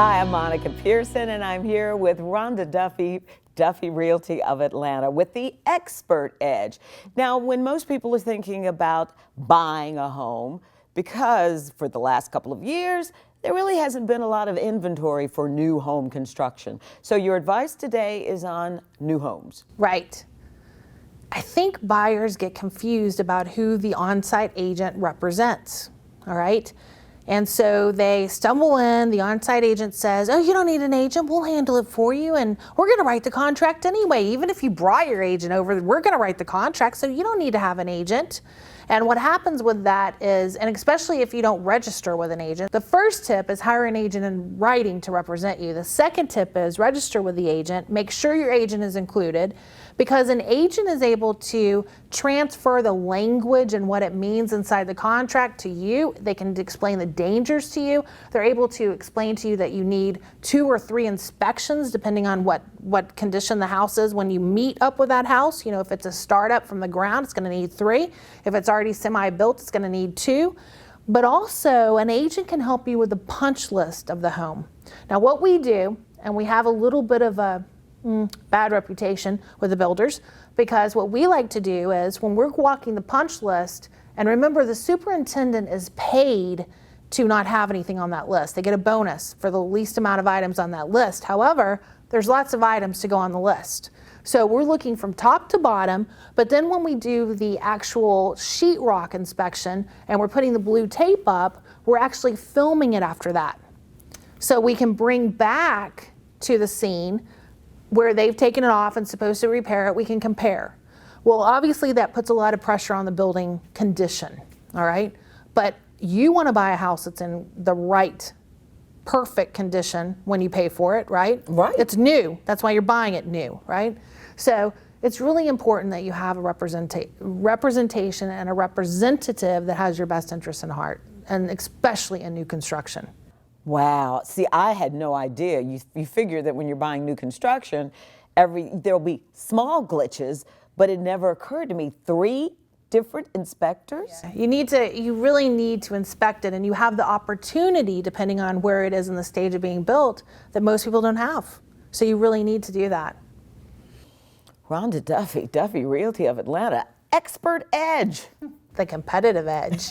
Hi, I'm Monica Pearson, and I'm here with Rhonda Duffy, Duffy Realty of Atlanta, with the Expert Edge. Now, when most people are thinking about buying a home, because for the last couple of years, there really hasn't been a lot of inventory for new home construction. So your advice today is on new homes. Right. I think buyers get confused about who the on-site agent represents, all right? And so they stumble in, the on-site agent says, oh, you don't need an agent, we'll handle it for you, and we're gonna write the contract anyway. Even if you brought your agent over, we're gonna write the contract, so you don't need to have an agent. And what happens with that is, and especially if you don't register with an agent, the first tip is hire an agent in writing to represent you. The second tip is register with the agent, make sure your agent is included, because an agent is able to transfer the language and what it means inside the contract to you. They can explain the dangers to you. They're able to explain to you that you need 2 or 3 inspections depending on what condition the house is when you meet up with that house. You know, if it's a startup from the ground, it's gonna need 3. If it's already semi-built, it's gonna need 2. But also, an agent can help you with the punch list of the home. Now what we do, and we have a little bit of a bad reputation with the builders, because what we like to do is when we're walking the punch list, and remember the superintendent is paid to not have anything on that list. They get a bonus for the least amount of items on that list. However, there's lots of items to go on the list. So we're looking from top to bottom, but then when we do the actual sheetrock inspection and we're putting the blue tape up, we're actually filming it after that. So we can bring back to the scene where they've taken it off and supposed to repair it, we can compare. Well, obviously that puts a lot of pressure on the building condition, all right? But you wanna buy a house that's in the right, perfect condition when you pay for it, right? Right. It's new, that's why you're buying it new, right? So it's really important that you have a representation and a representative that has your best interest in heart, and especially in new construction. Wow. See, I had no idea. You figure that when you're buying new construction, there'll be small glitches, but it never occurred to me. 3 different inspectors? Yeah. You really need to inspect it, and you have the opportunity, depending on where it is in the stage of being built, that most people don't have. So you really need to do that. Rhonda Duffy, Duffy Realty of Atlanta, Expert Edge. The competitive edge.